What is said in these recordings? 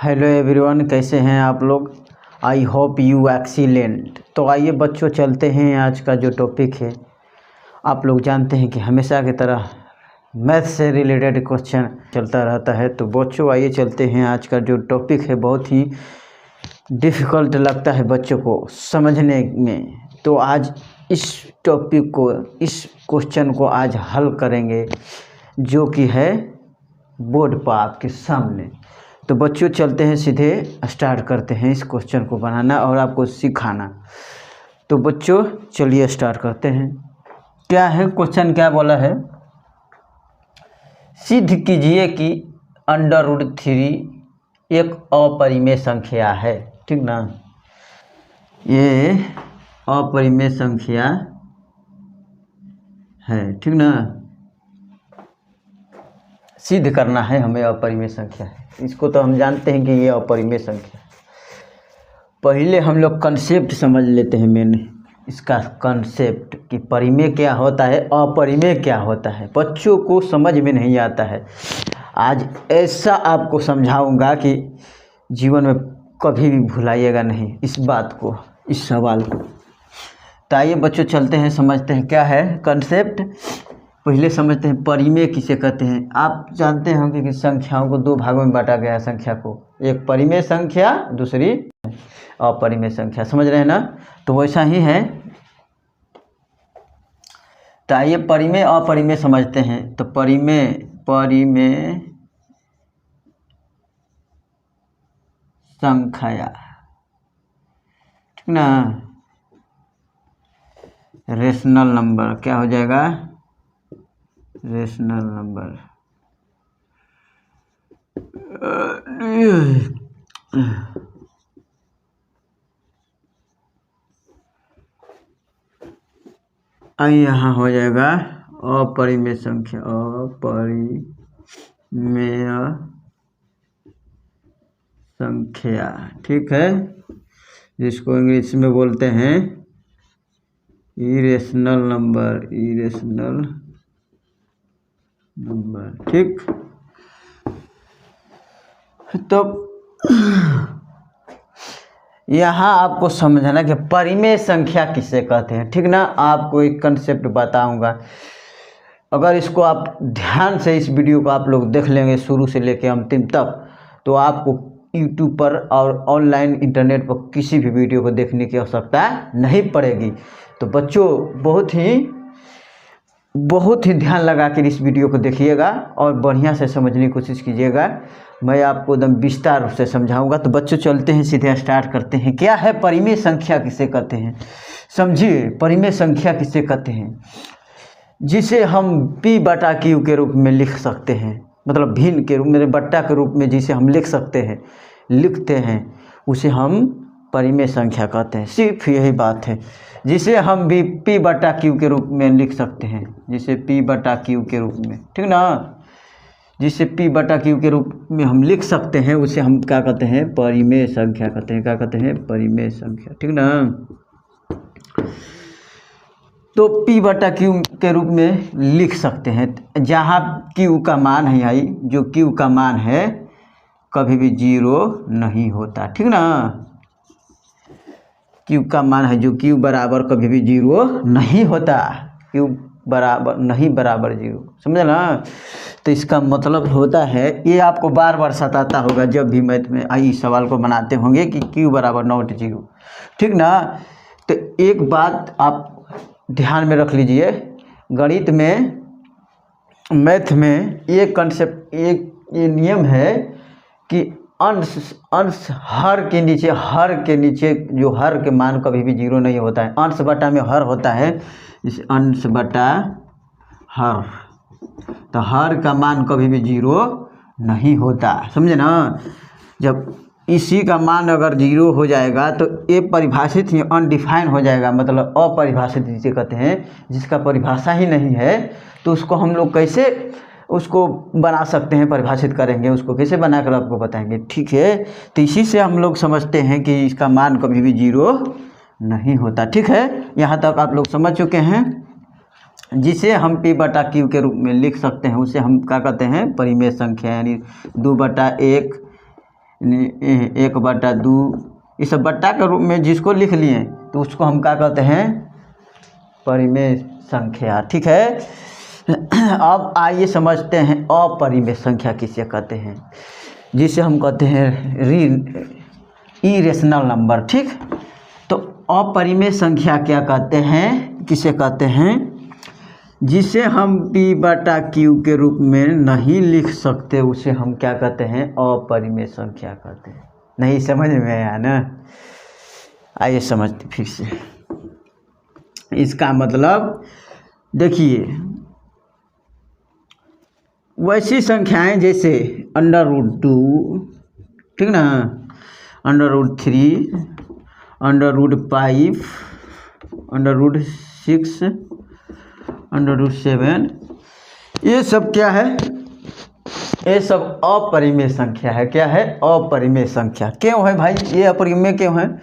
Hello everyone, कैसे हैं आप लोग। I hope you excellent. तो आइए बच्चों, चलते हैं आज का जो टॉपिक है। आप लोग जानते हैं कि हमेशा की तरह मैथ से रिलेटेड क्वेश्चन चलता रहता है। तो बच्चों आइए चलते हैं। आज का जो टॉपिक है बहुत ही डिफ़िकल्ट लगता है बच्चों को समझने में। तो आज इस टॉपिक को, इस क्वेश्चन को आज हल करेंगे, जो कि है बोर्ड पर आपके सामने। तो बच्चों चलते हैं, सीधे स्टार्ट करते हैं इस क्वेश्चन को बनाना और आपको सिखाना। तो बच्चों चलिए स्टार्ट करते हैं। क्या है क्वेश्चन, क्या बोला है। सिद्ध कीजिए कि √3 एक अपरिमेय संख्या है। ठीक ना, ये अपरिमेय संख्या है। ठीक ना, सिद्ध करना है हमें अपरिमेय संख्या है। इसको तो हम जानते हैं कि ये अपरिमेय संख्या है। पहले हम लोग कंसेप्ट समझ लेते हैं, मैंने इसका कंसेप्ट कि परिमेय क्या होता है, अपरिमेय क्या होता है। बच्चों को समझ में नहीं आता है। आज ऐसा आपको समझाऊंगा कि जीवन में कभी भी भुलाइएगा नहीं इस बात को, इस सवाल को। तो आइए बच्चों चलते हैं, समझते हैं क्या है कंसेप्ट। पहले समझते हैं परिमेय किसे कहते हैं। आप जानते होंगे कि संख्याओं को दो भागों में बांटा गया है। संख्या को, एक परिमेय संख्या, दूसरी अपरिमेय संख्या। समझ रहे हैं ना। तो वैसा ही है। तो आइए परिमेय अपरिमेय समझते हैं। तो परिमेय संख्या, ठीक ना, रेशनल नंबर क्या हो जाएगा, रेशनल नंबर। यहाँ हो जाएगा अपरिमेय संख्या, अपरिमेय संख्या। ठीक है, जिसको इंग्लिश में बोलते हैं इरेशनल नंबर, इरेशनल नंबर। ठीक, तो यहाँ आपको समझना कि परिमेय संख्या किसे कहते हैं। ठीक ना, आपको एक कंसेप्ट बताऊंगा। अगर इसको आप ध्यान से, इस वीडियो को आप लोग देख लेंगे शुरू से लेकर अंतिम तक, तो आपको यूट्यूब पर और ऑनलाइन इंटरनेट पर किसी भी वीडियो को देखने की आवश्यकता नहीं पड़ेगी। तो बच्चों बहुत ही ध्यान लगा कर इस वीडियो को देखिएगा और बढ़िया से समझने की कोशिश कीजिएगा। मैं आपको एकदम विस्तार से समझाऊंगा। तो बच्चों चलते हैं, सीधे स्टार्ट करते हैं। क्या है परिमेय संख्या किसे कहते हैं, समझिए। परिमेय संख्या किसे कहते हैं, जिसे हम P/Q के रूप में लिख सकते हैं, मतलब भिन्न के रूप में, बट्टा के रूप में जिसे हम लिखते हैं, उसे हम परिमेय संख्या कहते हैं। सिर्फ यही बात है, जिसे हम भी P/Q के रूप में लिख सकते हैं, जिसे P/Q के रूप में, ठीक ना, जिसे P/Q के रूप में हम लिख सकते हैं, उसे हम क्या कहते हैं, परिमेय संख्या कहते हैं। क्या कहते हैं, परिमेय संख्या। ठीक ना, तो P/Q के रूप में लिख सकते हैं, जहाँ Q का मान है, आई जो Q का मान है कभी भी 0 नहीं होता। ठीक ना, Q का मान है जो Q बराबर कभी भी 0 नहीं होता। Q बराबर नहीं, बराबर 0, समझे ना। तो इसका मतलब होता है, ये आपको बार बार सताता होगा जब भी मैथ में इस सवाल को बनाते होंगे कि Q बराबर नॉट 0। ठीक ना, तो एक बात आप ध्यान में रख लीजिए। गणित में, मैथ में ये कंसेप्ट, ये नियम है कि अंश हर के नीचे जो हर के मान कभी भी 0 नहीं होता है। अंश बटा में हर होता है, इस अंश बटा हर, तो हर का मान कभी भी 0 नहीं होता, समझे ना। जब इसी का मान अगर 0 हो जाएगा तो ये परिभाषित ही अनडिफाइन हो जाएगा, मतलब अपरिभाषित जिसे कहते हैं, जिसका परिभाषा ही नहीं है। तो उसको हम लोग कैसे उसको बना सकते हैं, परिभाषित करेंगे उसको, कैसे बनाकर आपको बताएंगे। ठीक है, तो इसी से हम लोग समझते हैं कि इसका मान कभी भी 0 नहीं होता। ठीक है, यहाँ तक आप लोग समझ चुके हैं। जिसे हम P/Q के रूप में लिख सकते हैं, उसे हम क्या कहते हैं, परिमेय संख्या। यानी 2/1 1/2, ये सब बट्टा के रूप में जिसको लिख लिए तो उसको हम क्या कहते हैं, परिमेय संख्या। ठीक है, अब आइए समझते हैं अपरिमेय संख्या किसे कहते हैं, जिसे हम कहते हैं इरेशनल नंबर। ठीक, तो अपरिमेय संख्या क्या कहते हैं, किसे कहते हैं, जिसे हम P/Q के रूप में नहीं लिख सकते उसे हम क्या कहते हैं, अपरिमेय संख्या कहते हैं। नहीं समझ में आया ना, आइए समझते फिर से। इसका मतलब देखिए, वैसी संख्याएं जैसे √2, ठीक ना, √3, √5, √6, √7, ये सब क्या है, ये सब अपरिमेय संख्या है। क्या है, अपरिमेय संख्या। क्यों है भाई ये अपरिमेय क्यों है?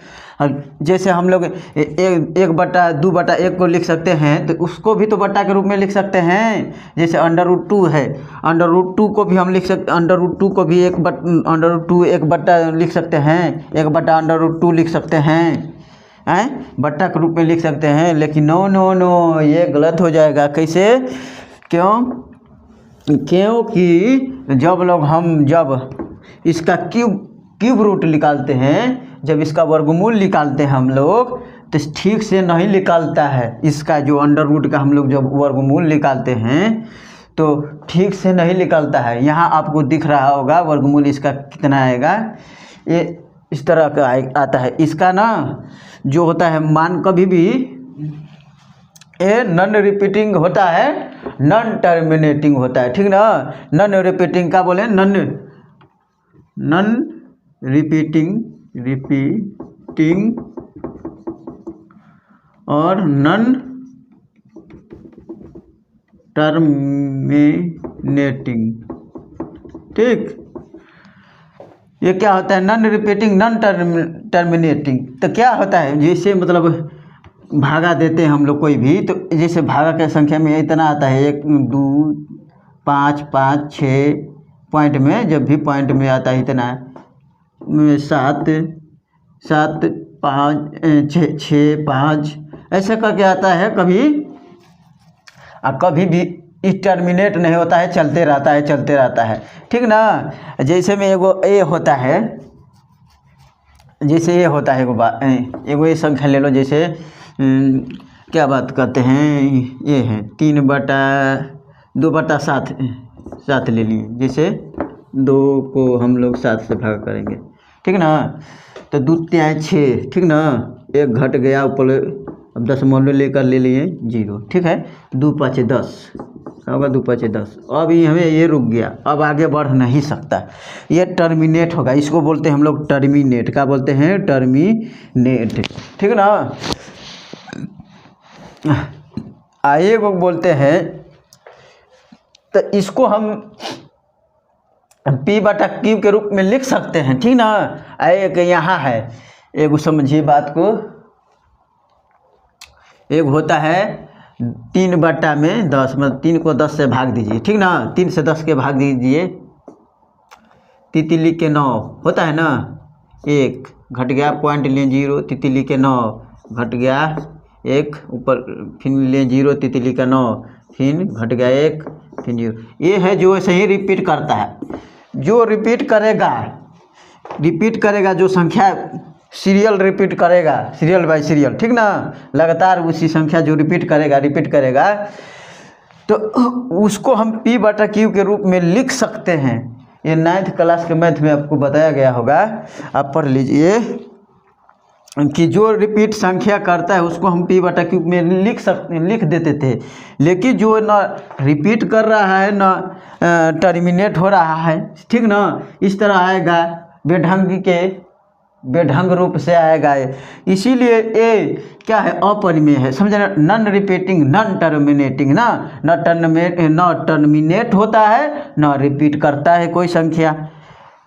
जैसे हम लोग 1/2/1 को लिख सकते हैं तो उसको भी तो बट्टा के रूप में लिख सकते हैं। जैसे √2 है, √2 को भी हम लिख सकते, √2 को भी √2 1/, लिख सकते हैं, 1/√2 लिख सकते हैं, बट्टा के रूप में लिख सकते हैं। लेकिन नो नो नो, ये गलत हो जाएगा। कैसे? क्योंकि जब इसका क्यूब रूट निकालते हैं, जब इसका वर्गमूल निकालते हैं हम लोग, तो ठीक से नहीं निकालता है। इसका जो अंडर रूट का हम लोग जब वर्गमूल निकालते हैं तो ठीक से नहीं निकलता है। यहाँ आपको दिख रहा होगा वर्गमूल इसका कितना आएगा, ये इस तरह का आता है। इसका ना जो होता है मान कभी भी ये नॉन रिपीटिंग होता है, नॉन टर्मिनेटिंग होता है। ठीक ना, नॉन रिपीटिंग का बोले, नॉन रिपीटिंग और नॉन टर्मिनेटिंग। ठीक, ये क्या होता है, नॉन रिपीटिंग, नॉन टर्मिनेटिंग। तो क्या होता है, जैसे मतलब भागा देते हैं हम लोग कोई भी, तो जैसे भागा की संख्या में इतना आता है 1 2 5 5 6 पॉइंट में, जब भी पॉइंट में आता है इतना 7 7 5 6 5 ऐसे करके आता है। कभी भी टर्मिनेट नहीं होता है, चलते रहता है। ठीक ना, जैसे में ये होता है, जैसे ये होता है एगो ये संख्या ले लो, जैसे क्या बात करते हैं, ये है 2/7 ले लिए। जैसे 2 को हम लोग 7 से भाग करेंगे, ठीक ना, तो 2 × 6, ठीक ना, 1 घट गया ऊपर, अब दशमलव लेकर ले लिए 0। ठीक है, 2 × 5 = 10, क्या होगा, 2 × 5 = 10। अब हमें ये रुक गया, अब आगे बढ़ नहीं सकता, ये टर्मिनेट होगा। इसको बोलते हैं हम लोग टर्मिनेट। क्या बोलते हैं, टर्मिनेट। ठीक ना, आइए को बोलते हैं, तो इसको हम P/Q के रूप में लिख सकते हैं। ठीक ना, एक यहाँ है, एक समझिए बात को, एक होता है 3/10, मतलब 3 को 10 से भाग दीजिए। ठीक ना, 3 से 10 के भाग दीजिए, तितली के 9 होता है ना, 1 घट गया, पॉइंट लिए 0, तितली के 9 घट गया 1, ऊपर फिर लिए 0, तितली का 9, फिर घट गया 1, फिर 0। ये है जो ऐसे ही रिपीट करता है, जो रिपीट करेगा जो संख्या सीरियल रिपीट करेगा, सीरियल बाय सीरियल। ठीक ना, लगातार उसी संख्या जो रिपीट करेगा, तो उसको हम P/Q के रूप में लिख सकते हैं। ये 9th क्लास के मैथ में आपको बताया गया होगा, आप पढ़ लीजिए कि जो रिपीट संख्या करता है उसको हम P/Q में लिख देते थे। लेकिन जो ना रिपीट कर रहा है ना टर्मिनेट हो रहा है, ठीक ना, इस तरह आएगा, बेढंग रूप से आएगा। इसीलिए ये क्या है, अपरिमेय है, समझे ना, नॉन रिपीटिंग, नॉन टर्मिनेटिंग ना, न टर्मिनेट होता है, न रिपीट करता है कोई संख्या।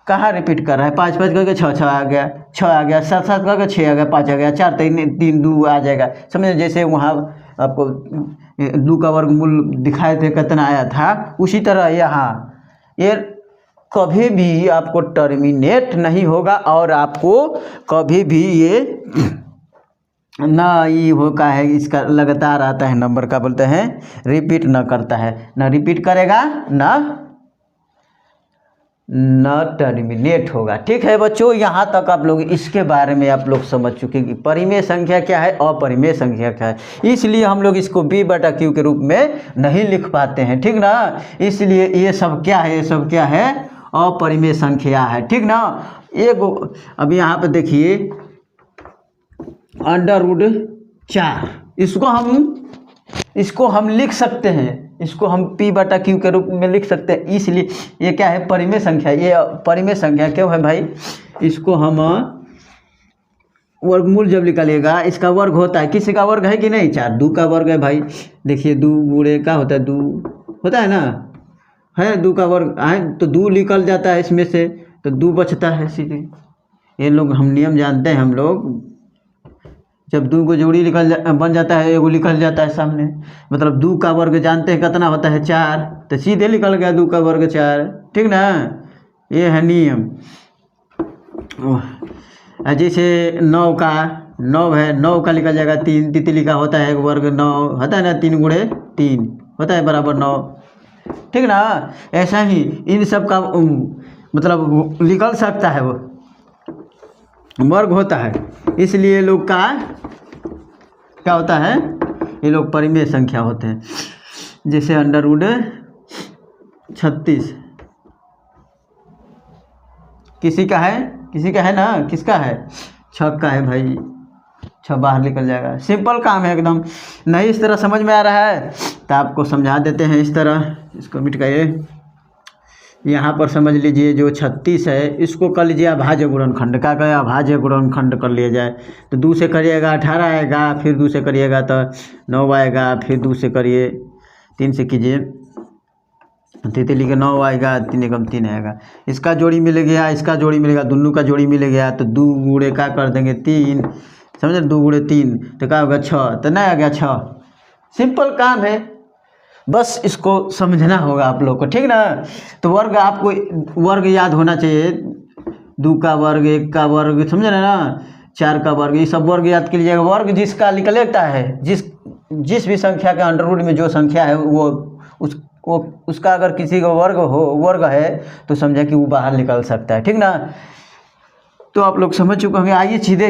कहाँ रिपीट कर रहा है, 5 5 करके 6 आ गया, 6 आ गया, 7 7 करके 6 आ गया, 5 आ गया, 4 3 2 आ जाएगा। समझे, जैसे वहाँ आपको 2 का वर्गमूल दिखाए थे कितना आया था, उसी तरह यहाँ ये कभी भी आपको टर्मिनेट नहीं होगा और आपको कभी भी ये ना ये हो का है, इसका लगातार आता है नंबर का बोलते हैं रिपीट न करता है, ना रिपीट करेगा न टर्मिनेट होगा। ठीक है बच्चों, यहाँ तक आप लोग इसके बारे में आप लोग समझ चुके कि परिमेय संख्या क्या है, अपरिमेय संख्या क्या है। इसलिए हम लोग इसको b/q के रूप में नहीं लिख पाते हैं, ठीक ना। इसलिए ये सब क्या है, ये सब क्या है, अपरिमेय संख्या है, ठीक ना। एक अब यहाँ पे देखिए √4, इसको हम लिख सकते हैं, इसको हम p/q के रूप में लिख सकते हैं। इसलिए ये क्या है, परिमेय संख्या। ये परिमेय संख्या क्यों है भाई, इसको हम वर्गमूल जब निकालिएगा इसका वर्ग होता है, किसी का वर्ग है कि नहीं, 4, 2 का वर्ग है भाई। देखिए 2 गुणे का होता है 2 होता है ना, है 2 का वर्ग है तो 2 निकल जाता है इसमें से, तो 2 बचता है सीधे। ये लोग हम नियम जानते हैं, हम लोग जब 2 को जोड़ी बन जाता है, एगो निकल जाता है सामने, मतलब 2 का वर्ग जानते हैं कितना होता है, 4, तो सीधे निकल गया 2 का वर्ग 4, ठीक ना। ये है नियम। जैसे 9 है, 9 का निकल जाएगा 3, तितली का होता है एक वर्ग 9 होता है ना, 3 गुणे 3 होता है बराबर 9, ठीक ना। ऐसा ही इन सब का मतलब निकल सकता है, वो वर्ग होता है। इसलिए लोग का क्या होता है, ये लोग परिमेय संख्या होते हैं। जैसे √36 किसी का है ना, किसका है, 6 का है भाई, 6 बाहर निकल जाएगा। सिंपल काम है एकदम। नहीं इस तरह समझ में आ रहा है तो आपको समझा देते हैं इस तरह। इसको मिटाइए, यहाँ पर समझ लीजिए जो 36 है इसको कर लीजिए अभाज्य गुणनखंड का, गया अभाज्य गुणनखंड कर लिया जाए तो 2 से करिएगा 18 आएगा, फिर 2 से करिएगा तो 9 आएगा, फिर 2 से करिए 3 से कीजिए तितली के 9 आएगा, 3 एकम 3 आएगा। इसका जोड़ी मिल गया, इसका जोड़ी मिलेगा, दोनों का जोड़ी मिल गया तो 2 गुणे का कर देंगे 3, समझे, 2 गुणे 3 तो क्या होगा 6, तो नहीं आ गया 6। सिंपल काम है, बस इसको समझना होगा आप लोग को, ठीक ना। तो वर्ग आपको वर्ग याद होना चाहिए, 2 का वर्ग, 1 का वर्ग, समझे ना, 4 का वर्ग, ये सब वर्ग याद कीजिएगा। वर्ग जिसका निकलता है, जिस भी संख्या का अंडर रूट में जो संख्या है वो उसका अगर किसी का वर्ग है तो समझे कि वो बाहर निकल सकता है, ठीक ना। तो आप लोग समझ चुके होंगे। आइए सीधे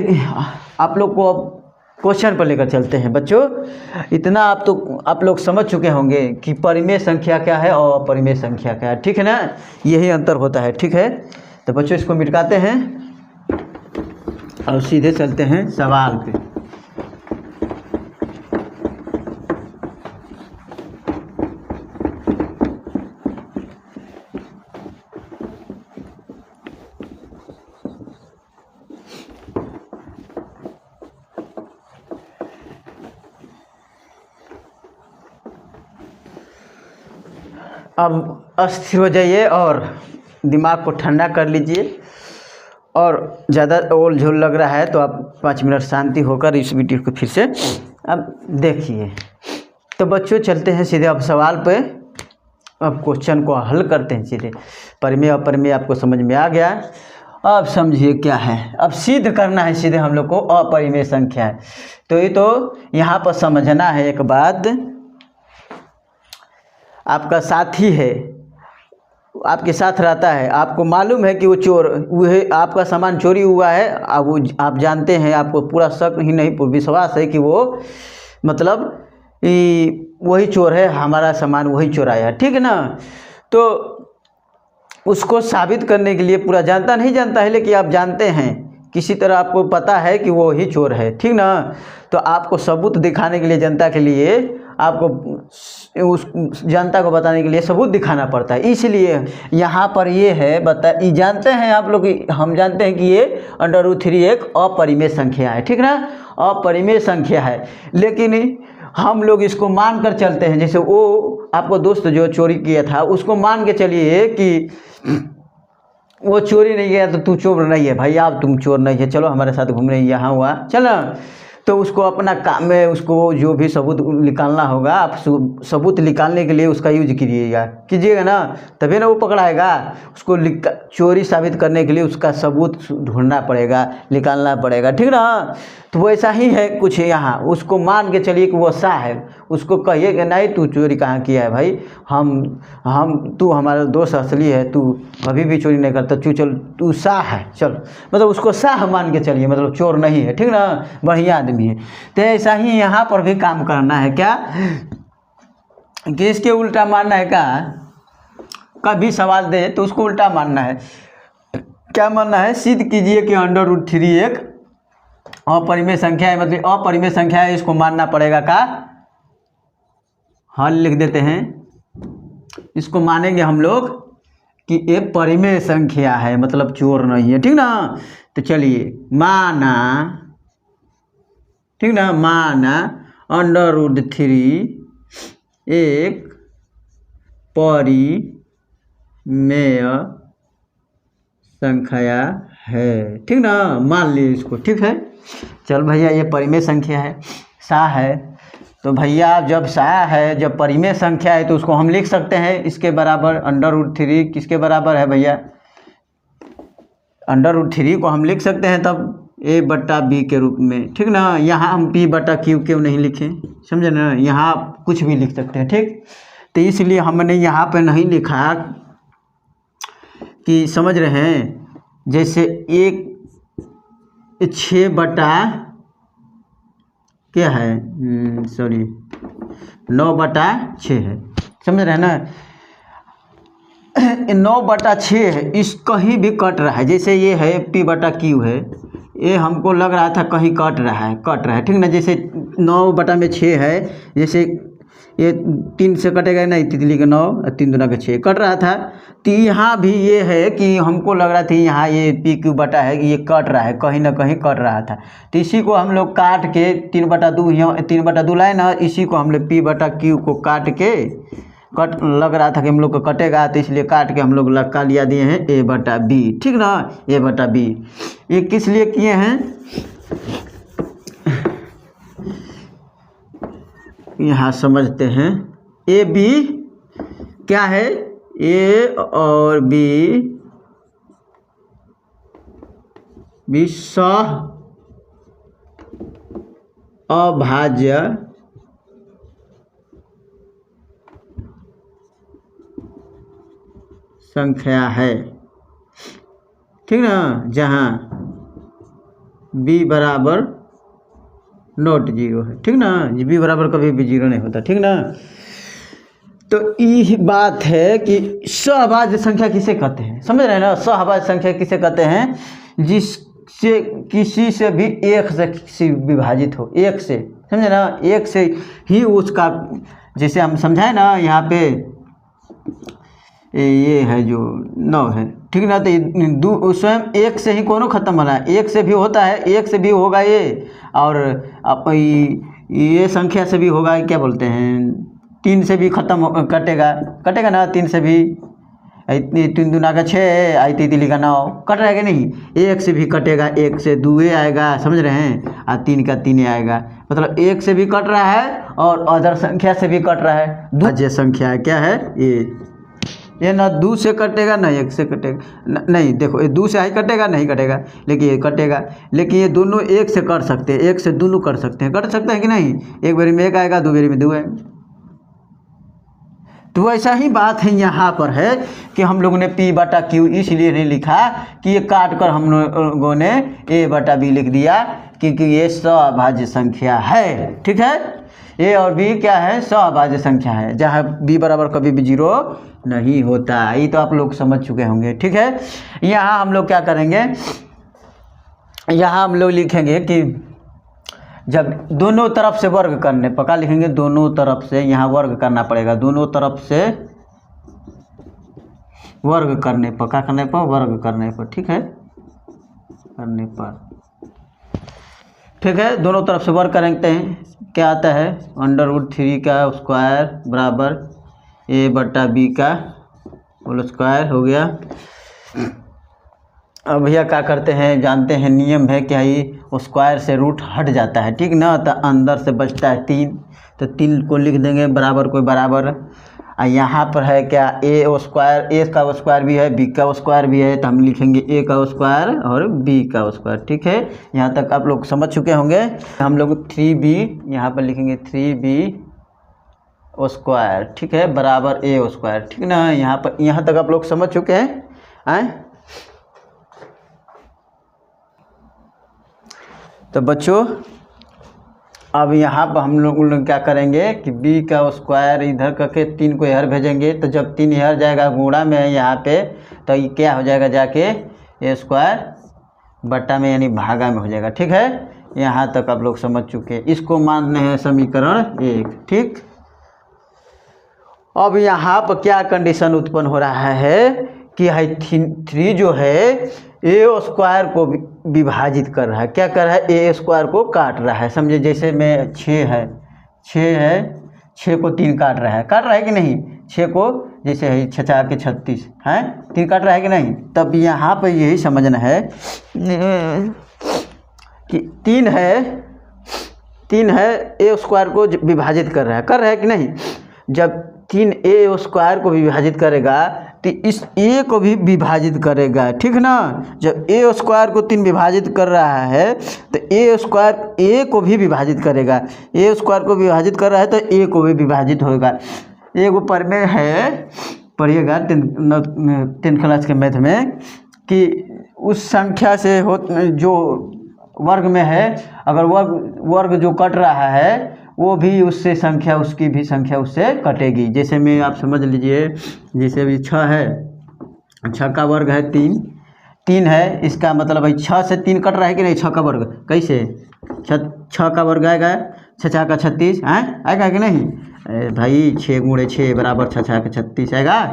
आप लोग को अब क्वेश्चन पर लेकर चलते हैं बच्चों। इतना आप लोग समझ चुके होंगे कि परिमेय संख्या क्या है और अपरिमेय संख्या क्या है, ठीक है ना, यही अंतर होता है, ठीक है। तो बच्चों इसको मिटाते हैं और सीधे चलते हैं सवाल पे। अब अस्थिर हो जाइए और दिमाग को ठंडा कर लीजिए, और ज़्यादा ओल झोल लग रहा है तो आप 5 मिनट शांति होकर इस वीडियो को फिर से अब देखिए। तो बच्चों चलते हैं सीधे अब सवाल पे, अब क्वेश्चन को हल करते हैं सीधे। परिमेय अपरिमेय आपको समझ में आ गया, अब समझिए क्या है, अब सिद्ध करना है सीधे हम लोग को अपरिमेय संख्या है। तो ये तो यहाँ पर समझना है एक बात, आपका साथी है, आपके साथ रहता है, आपको मालूम है कि वो चोर, वो है, आपका सामान चोरी हुआ है, अब वो आप जानते हैं, आपको पूरा शक ही नहीं विश्वास है कि वो मतलब वही चोर है, हमारा सामान वही चुराया है, ठीक है ना। तो उसको साबित करने के लिए पूरा जानता नहीं जानता है, लेकिन आप जानते हैं, किसी तरह आपको पता है कि वो ही चोर है, ठीक ना। तो आपको सबूत दिखाने के लिए, जनता के लिए आपको उस जनता को बताने के लिए सबूत दिखाना पड़ता है। इसलिए यहाँ पर ये है ये जानते हैं आप लोग, हम जानते हैं कि ये √3 एक अपरिमेय संख्या है, ठीक ना, अपरिमेय संख्या है। लेकिन हम लोग इसको मान कर चलते हैं, जैसे वो आपको दोस्त जो चोरी किया था उसको मान के चलिए कि वो चोरी नहीं किया तो तू चोर नहीं है भाई, आप तुम चोर नहीं है, चलो हमारे साथ घूमने यहाँ हुआ, चलो। तो उसको अपना काम में उसको जो भी सबूत निकालना होगा, आप सबूत निकालने के लिए उसका यूज कीजिएगा ना, तभी ना वो पकड़ाएगा। उसको चोरी साबित करने के लिए उसका सबूत ढूंढना पड़ेगा, निकालना पड़ेगा, ठीक ना। तो वैसा ही है कुछ यहाँ, उसको मान के चलिए कि वो सा है, उसको कहिए कि नहीं तू चोरी कहाँ किया है भाई, हम तू हमारा दोस्त असली है, तू अभी भी चोरी नहीं करता, तू सा है, चल, मतलब उसको सा मान के चलिए, मतलब चोर नहीं है, ठीक ना, बढ़िया आदमी है। तो ऐसा ही यहाँ पर भी काम करना है क्या, कि इसके उल्टा मानना है क्या, कभी सवाल दे तो उसको उल्टा मानना है। क्या मानना है, सिद्ध कीजिए कि √3 एक अपरिमेय संख्या है, मतलब अपरिमेय संख्या है, इसको मानना पड़ेगा का हल लिख देते हैं, इसको मानेंगे हम लोग कि एक परिमेय संख्या है, मतलब चोर नहीं है, ठीक ना। तो चलिए माना, ठीक ना, माना √3 एक परिमेय संख्या है, ठीक ना, मान लीजिए इसको, ठीक है। चल भैया ये परिमेय संख्या है, सा है, तो भैया जब सा है, जब परिमेय संख्या है तो उसको हम लिख सकते हैं इसके बराबर, √3 किसके बराबर है भैया, √3 को हम लिख सकते हैं तब a/b के रूप में, ठीक ना। यहाँ हम p/q क्यों नहीं लिखे, समझे ना, यहाँ कुछ भी लिख सकते हैं, ठीक। तो इसलिए हमने यहाँ पे नहीं लिखा कि समझ रहे हैं, जैसे 6 क्या है, सॉरी 9/6 है, समझ रहे हैं ना, 9/6 है, इस कहीं भी कट रहा है, जैसे ये है p/q है, ये हमको लग रहा था कहीं कट रहा है, ठीक ना। जैसे 9/6 है, जैसे ये 3 से कटेगा नहीं, तितली के 9 3 दूना के 6 कट रहा था। तो यहाँ भी ये है कि हमको लग रहा था यहाँ ये PQ बटा है कि ये कट रहा है, कहीं ना कहीं कट रहा था। तो इसी को हम लोग काट के 3/2 यहाँ 3/2 लाए ना, इसी को हम लोग p/q को काट के लग रहा था कि हम लोग को कटेगा, तो इसलिए काट के हम लोग लगा लिया दिए हैं a/b, ठीक ना, a/b। ये किस लिए किए हैं, यहाँ समझते हैं। AB क्या है, A और B सह अभाज्य संख्या है, ठीक ना, जहाँ B बराबर नॉट 0 है, ठीक ना, B बराबर कभी भी 0 नहीं होता, ठीक ना। तो ये बात है कि सहभाज्य संख्या किसे कहते हैं, समझ रहे हैं ना, सहभाज्य संख्या किसे कहते हैं, जिससे किसी से भी एक से विभाजित हो, एक से, समझे ना, एक से ही उसका, जैसे हम समझाए ना यहाँ पे ये है जो 9 है, ठीक ना, तो स्वयं एक से ही कौन ख़त्म होना है, एक से भी होता है, एक से भी होगा ये, और ये संख्या से भी होगा, क्या बोलते हैं, 3 से भी ख़त्म कटेगा ना, 3 से भी, 3 दूना का 6, आई तितली का 9 कट रहा है कि नहीं, 1 से भी कटेगा, 1 से 2 आएगा, समझ रहे हैं, और 3 का 3 आएगा, मतलब 1 से भी कट रहा है और अदर संख्या से भी कट रहा है। भाज्य संख्या क्या है, ये ना 2 से कटेगा ना 1 से कटेगा, नहीं देखो ये 2 से ही कटेगा, नहीं कटेगा, लेकिन ये कटेगा, लेकिन ये दोनों 1 से कर सकते हैं, 1 से दोनों कर सकते हैं कि नहीं, एक बारी में 1 आएगा, 2 बारी में 2 आएगा। तो ऐसा ही बात है यहाँ पर है कि हम लोगों ने p/q इसलिए नहीं लिखा कि ये काट कर हम लोगों ने a/b लिख दिया, क्योंकि ये सहभाज्य संख्या है, ठीक है। a और b क्या है, सहभाज्य संख्या है, जहाँ b बराबर कभी भी 0 नहीं होता, ये तो आप लोग समझ चुके होंगे, ठीक है। यहाँ हम लोग क्या करेंगे, यहाँ हम लोग लिखेंगे कि जब दोनों तरफ से वर्ग करने पक्का लिखेंगे, दोनों तरफ से यहाँ वर्ग करना पड़ेगा, दोनों तरफ से वर्ग करने पक्का करने पर, वर्ग करने पर, ठीक है, करने पर, ठीक है, दोनों तरफ से वर्ग करेंगे हैं, क्या आता है, √3 का स्क्वायर बराबर a/b का होल स्क्वायर हो गया, अब भैया क्या करते हैं, जानते हैं नियम है क्या, ये स्क्वायर से रूट हट जाता है, ठीक ना, तो अंदर से बचता है 3, तो 3 को लिख देंगे बराबर कोई बराबर। और यहाँ पर है क्या, ए स्क्वायर, ए का स्क्वायर भी है, बी का स्क्वायर भी है, तो हम लिखेंगे ए का स्क्वायर और बी का स्क्वायर, ठीक है। यहाँ तक आप लोग समझ चुके होंगे। हम लोग 3b यहाँ पर लिखेंगे 3b स्क्वायर, ठीक है, बराबर ए स्क्वायर, ठीक ना। यहाँ तक आप लोग समझ चुके हैं आए। तो बच्चों अब यहाँ पर हम लोग क्या करेंगे कि b का स्क्वायर इधर करके 3 को इधर भेजेंगे, तो जब 3 इधर जाएगा गुणा में यहाँ पे, तो ये क्या हो जाएगा, जाके ए स्क्वायर बट्टा में यानी भागा में हो जाएगा, ठीक है। यहाँ तक आप लोग समझ चुके हैं। इसको मानते हैं समीकरण 1, ठीक। अब यहाँ पर क्या कंडीशन उत्पन्न हो रहा है कि 3 जो है ए स्क्वायर को विभाजित कर रहा है, क्या कर रहा है, ए स्क्वायर को काट रहा है। समझे, जैसे में 6 है, 6 को 3 काट रहा है कि नहीं, 6 को जैसे है 6 के 36 है, 3 काट रहा है कि नहीं। तब यहाँ पर यही समझना है कि 3 है ए स्क्वायर को विभाजित कर रहा है कि नहीं। जब 3 ए स्क्वायर को विभाजित करेगा तो इस ए को भी विभाजित करेगा, ठीक ना। जब ए स्क्वायर को 3 विभाजित कर रहा है तो ए स्क्वायर ए को भी विभाजित करेगा, ए स्क्वायर को विभाजित कर रहा है तो ए को भी विभाजित होगा। एगो पर में है, पढ़िएगा 10th क्लास के मैथ में, कि उस संख्या से हो जो वर्ग में है, अगर वर्ग जो कट रहा है वो भी उससे संख्या, उसकी भी संख्या उससे कटेगी। जैसे में आप समझ लीजिए, जैसे अभी 6 है, 6 का वर्ग है 3 है, इसका मतलब है 6 से 3 कट रहा है कि नहीं, 6 का वर्ग कैसे, 6 का वर्ग आएगा 6 का 36 आएगा कि नहीं भाई, 6 गुणे 6 बराबर 6 का 36 आएगा।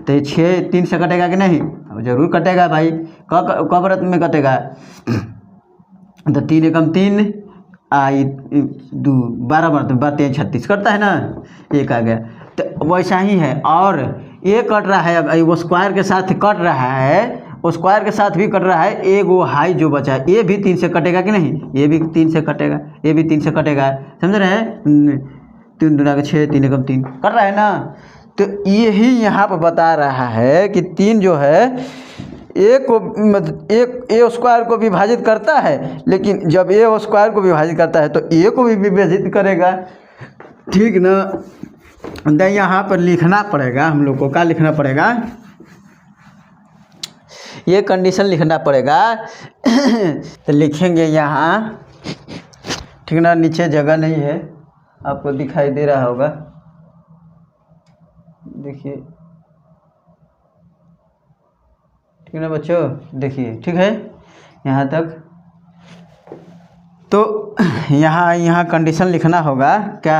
तो ये 6 3 से कटेगा कि नहीं, जरूर कटेगा भाई। कब रत में कटेगा, तो 3 एकम 3 2 12 बार 3 36 करता है ना, एक आ गया। तो वैसा ही है, और ये कट रहा है, अब वो स्क्वायर के साथ कट रहा है, वो स्क्वायर के साथ भी कट रहा है, एक वो हाई जो बचा है ये भी 3 से कटेगा कि नहीं, ये भी 3 से कटेगा, ये भी 3 से कटेगा, समझ रहे हैं। 3 दूना के 6, 3 एकम 3 कट रहा है ना। तो यही यहाँ पर बता रहा है कि 3 जो है एक ए स्क्वायर को विभाजित करता है, लेकिन जब ए स्क्वायर को विभाजित करता है तो ए को भी विभाजित करेगा, ठीक ना। तो यहाँ पर लिखना पड़ेगा हम लोग को, क्या लिखना पड़ेगा, ये कंडीशन लिखना पड़ेगा। तो लिखेंगे यहाँ, ठीक ना, नीचे जगह नहीं है, आपको दिखाई दे रहा होगा, देखिए, ठीक ना बच्चों, देखिए, ठीक है यहाँ तक। तो यहाँ कंडीशन लिखना होगा क्या,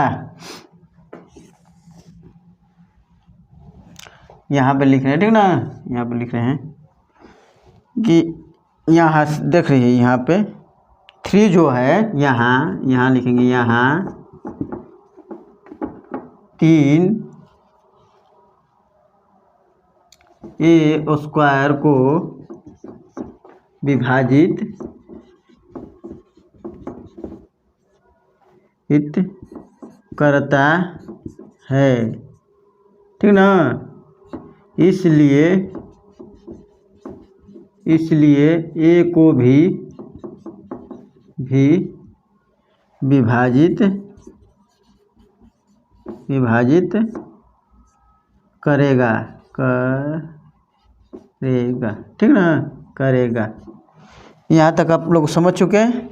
यहाँ पे लिख रहे हैं, ठीक ना, यहाँ पे लिख रहे हैं कि यहाँ देख रही है, यहाँ पे 3 जो है, यहाँ लिखेंगे, यहाँ 3 ए स्क्वायर को विभाजित करता है, ठीक ना। इसलिए ए को भी विभाजित करेगा, ठीक ना, करेगा। यहाँ तक आप लोग समझ चुके हैं।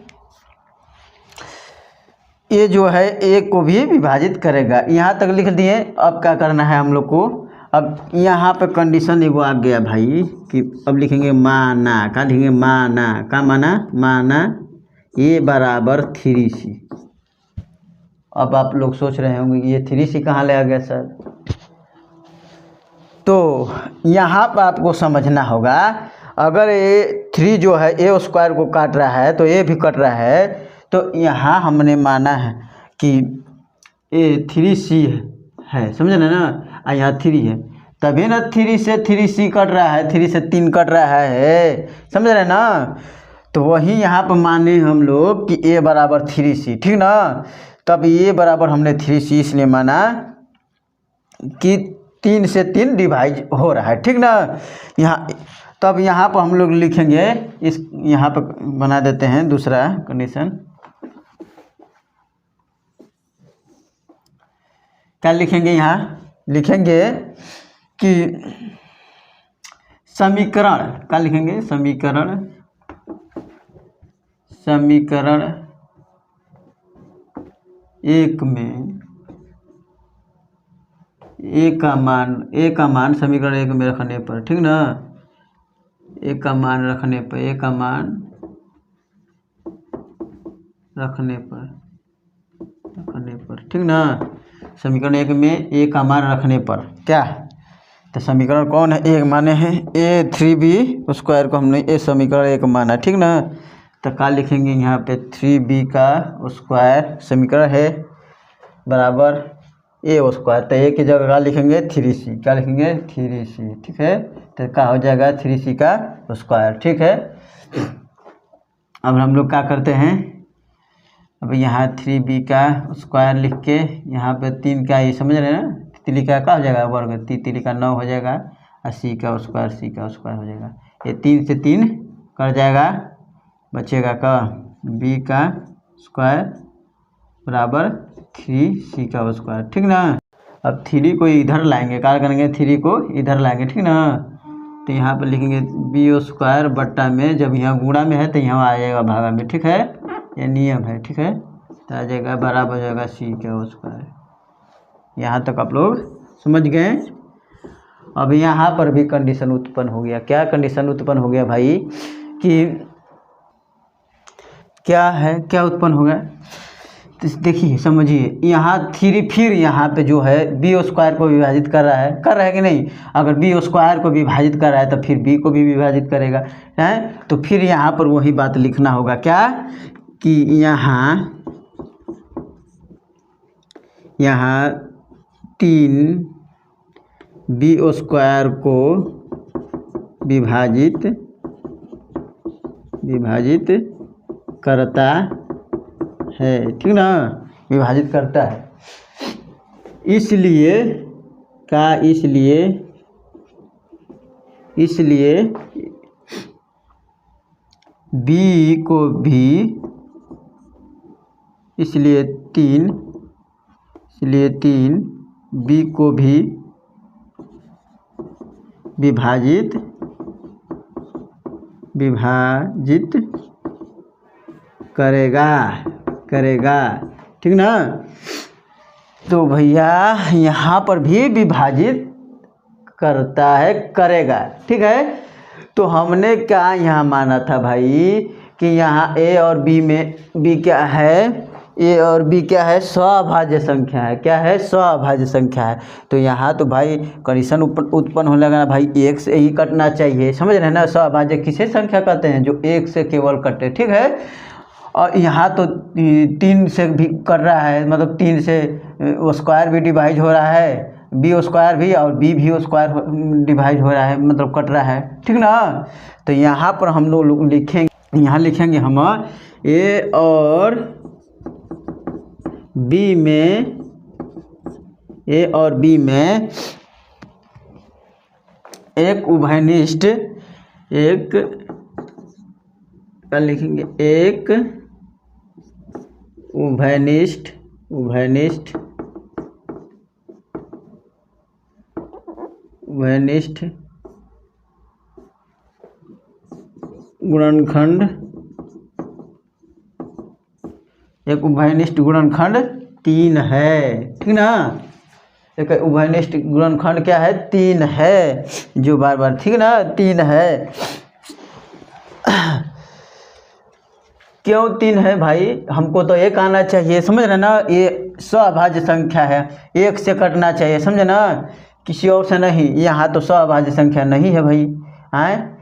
ये जो है ए को भी विभाजित करेगा, यहाँ तक लिख दिए। अब क्या करना है हम लोग को, अब यहाँ पे कंडीशन एगो आ गया भाई कि अब लिखेंगे माना, क्या लिखेंगे, माना, क्या माना ए बराबर 3c। अब आप लोग सोच रहे होंगे कि ये 3c कहाँ ले आ गया सर। तो यहाँ पर आपको समझना होगा, अगर ये 3 जो है ए स्क्वायर को काट रहा है तो ये भी कट रहा है, तो यहाँ हमने माना है कि ये 3c है, समझे ना, यहाँ 3 है, तभी ना 3 से 3c कट रहा है, 3 से 3 कट रहा है, समझ रहे ना। तो वही यहाँ पर माने हम लोग कि a बराबर 3c, ठीक ना। तब a बराबर हमने 3c इसलिए माना कि 3 से 3 डिवाइड हो रहा है, ठीक ना। यहाँ तब यहाँ पर हम लोग लिखेंगे, इस यहाँ पर बना देते हैं दूसरा कंडीशन। क्या लिखेंगे, यहाँ लिखेंगे कि समीकरण, क्या लिखेंगे, समीकरण एक में a का मान समीकरण एक में रखने पर, ठीक ना, a का मान रखने पर, ठीक ना। समीकरण एक में a का मान रखने पर क्या, तो समीकरण कौन है, एक माने हैं a3b स्क्वायर को हमने ए समीकरण एक माना, ठीक ना। तो क्या लिखेंगे यहाँ पे 3b का स्क्वायर समीकरण है बराबर ए स्क्वायर, तो ए की जगह क्या लिखेंगे 3c, क्या लिखेंगे 3c, ठीक है। तो क्या हो जाएगा 3c का स्क्वायर, ठीक है। अब हम लोग क्या करते हैं, अब यहाँ 3b का स्क्वायर लिख के यहाँ पे 3 का, ये समझ रहे हैं ना, तितली का क्या हो जाएगा वर्ग, तितली का 9 हो जाएगा, और c का स्क्वायर हो जाएगा। ये 3 से 3 कट जाएगा, बचेगा का b का स्क्वायर बराबर 3c का स्क्वायर, ठीक ना। अब 3 को इधर लाएंगे, क्या करेंगे 3 को इधर लाएंगे, ठीक ना। तो यहाँ पर लिखेंगे b स्क्वायर बट्टा में, जब यहाँ गुणा में है तो यहाँ आ जाएगा भागा में, ठीक है, ये नियम है, ठीक है। तो आ जाएगा बराबर हो जाएगा c का स्क्वायर। यहाँ तक आप लोग समझ गए। अब यहाँ पर भी कंडीशन उत्पन्न हो गया, क्या कंडीशन उत्पन्न हो गया भाई, कि क्या उत्पन्न हो गया, तो देखिए समझिए, यहाँ 3 फिर यहाँ पे जो है बी स्क्वायर को विभाजित कर रहा है कि नहीं। अगर बी स्क्वायर को विभाजित कर रहा है तो फिर बी को भी विभाजित करेगा, है। तो फिर यहाँ पर वही बात लिखना होगा, क्या कि यहाँ 3 बी स्क्वायर को विभाजित करता है, ठीक ना, विभाजित करता है। इसलिए बी को भी, इसलिए 3 बी को भी विभाजित करेगा, ठीक ना। तो भैया यहाँ पर भी विभाजित करता है, करेगा, ठीक है। तो हमने क्या यहाँ माना था भाई कि यहाँ a और b में b क्या है, a और b क्या है, स्वभाज्य संख्या है, क्या है, स्वभाज्य संख्या है। तो यहाँ तो भाई कंडीशन उत्पन्न होने लगा ना भाई, एक से ही कटना चाहिए, समझ रहे हैं ना। स्वभाज्य किसे संख्या कहते हैं, जो एक से केवल कटे, ठीक है। और यहाँ तो 3 से भी कर रहा है, मतलब 3 से स्क्वायर भी डिवाइड हो रहा है, बी स्क्वायर भी और बी भी स्क्वायर डिवाइड हो रहा है, मतलब कट रहा है, ठीक ना। तो यहाँ पर हम लोग लिखेंगे, यहाँ लिखेंगे हम ए और बी में एक उभयनिष्ठ, लिखेंगे एक उभयनिष्ठ गुणनखंड, एक उभयनिष्ठ गुणनखंड 3 है, ठीक ना। एक उभयनिष्ठ गुणनखंड क्या है, 3 है, जो बार ठीक ना 3 है। क्यों 3 है भाई, हमको तो एक आना चाहिए, समझ रहे ना। ये स्वभाज्य संख्या है, एक से कटना चाहिए, समझे ना, किसी और से नहीं। यहाँ तो स्वभाज्य संख्या नहीं है भाई, हैं।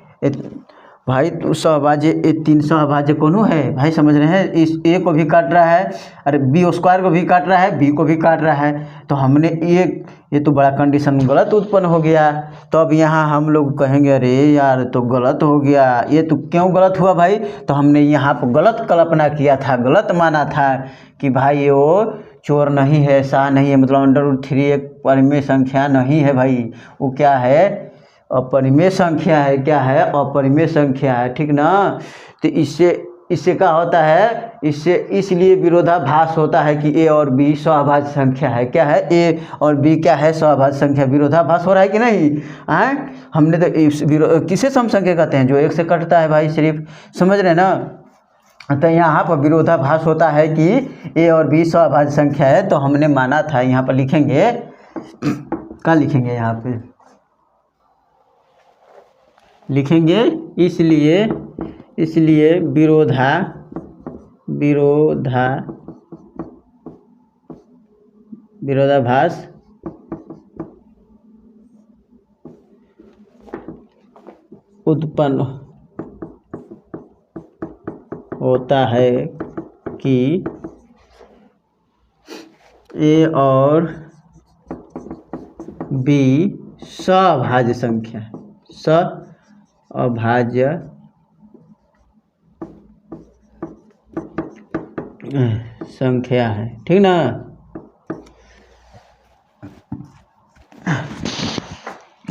भाई तो सहभाज्य ये 3 सहभाज्य कौन है भाई, समझ रहे हैं। इस ए को भी काट रहा है, अरे बी स्क्वायर को भी काट रहा है, बी को भी काट रहा है, तो हमने ये तो बड़ा कंडीशन गलत उत्पन्न हो गया। तो अब यहाँ हम लोग कहेंगे अरे यार तो गलत हो गया, ये तो क्यों गलत हुआ भाई, तो हमने यहाँ पर गलत कल्पना किया था, गलत माना था कि भाई वो चोर नहीं है, ऐसा नहीं है, मतलब √3 एक परिमेय संख्या नहीं है भाई, वो क्या है, अपरिमेय संख्या है। क्या है, अपरिमेय संख्या है, ठीक ना। तो इससे क्या होता है, इससे इसलिए विरोधाभास होता है कि ए और बी सहभाज्य संख्या है। क्या है, ए और बी क्या है, सहभाज्य संख्या। विरोधाभास हो रहा है कि नहीं हैं। हमने तो किसे सम संख्या कहते हैं, जो एक से कटता है भाई, सिर्फ, समझ रहे ना। तो यहाँ पर विरोधाभास होता है कि ए और बी सहभाज्य संख्या है, तो हमने माना था। यहाँ पर लिखेंगे, क्या लिखेंगे, यहाँ पे लिखेंगे इसलिए विरोधाभास उत्पन्न होता है कि ए और बी सहभाज्य संख्या है, सहभाज्य संख्या है, ठीक ना।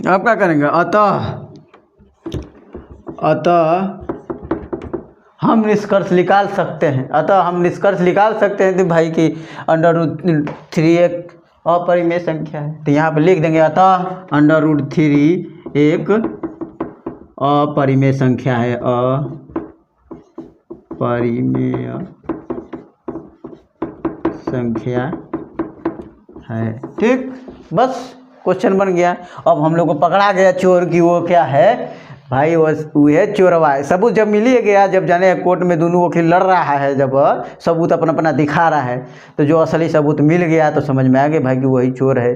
अब क्या करेंगे, अतः हम निष्कर्ष निकाल सकते हैं, कि भाई कि √3 एक अपरिमेय संख्या है। तो यहाँ पे लिख देंगे अतः √3 एक अपरिमेय संख्या है, अपरिमेय संख्या है, ठीक। बस क्वेश्चन बन गया। अब हम लोग को पकड़ा गया चोर की, वो क्या है भाई, वो है चोरवा है। सबूत जब मिल ही गया, जब जाने कोर्ट में दोनों वकील लड़ रहा है, जब सबूत अपना अपना दिखा रहा है, तो जो असली सबूत मिल गया तो समझ में आ गया भाई कि वही चोर है,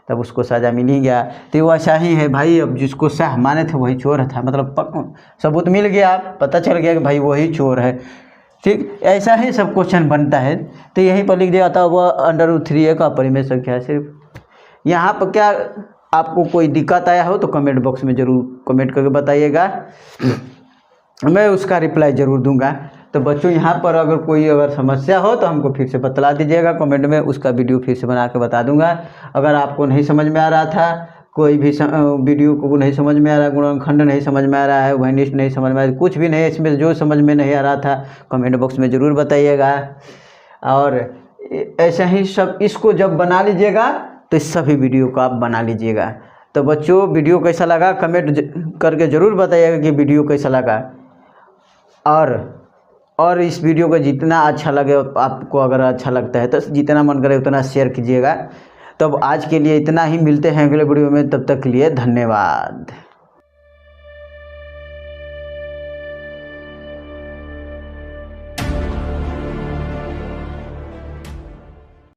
तब उसको सज़ा मिल ही गया। तो वो ऐसा ही है भाई, अब जिसको सह माने थे वही चोर था, मतलब सबूत मिल गया, पता चल गया कि भाई वही चोर है, ठीक। ऐसा ही सब क्वेश्चन बनता है। तो यहीं पर लिख दिया था वह √3 का अपरिमेय संख्या है। सिर्फ यहाँ पर क्या आपको कोई दिक्कत आया हो तो कमेंट बॉक्स में ज़रूर कमेंट करके बताइएगा, मैं उसका रिप्लाई ज़रूर दूंगा। तो बच्चों यहाँ पर अगर समस्या हो तो हमको फिर से बतला दीजिएगा कमेंट में, उसका वीडियो फिर से बना के बता दूंगा। अगर आपको नहीं समझ में आ रहा था, कोई भी वीडियो को नहीं समझ में आ रहा है, गुणनखंड नहीं समझ में आ रहा है, वैनिष्ठ नहीं समझ में आ रहा है, कुछ भी नहीं, इसमें जो समझ में नहीं आ रहा था कमेंट बॉक्स में ज़रूर बताइएगा। और ऐसे ही सब इसको जब बना लीजिएगा तो इस सभी वीडियो को आप बना लीजिएगा। तो बच्चों वीडियो कैसा लगा कमेंट करके ज़रूर बताइएगा कि वीडियो कैसा लगा, और इस वीडियो को जितना अच्छा लगे आपको, अगर अच्छा लगता है तो जितना मन करे उतना शेयर कीजिएगा। तब आज के लिए इतना ही, मिलते हैं अगले वीडियो में, तब तक के लिए धन्यवाद।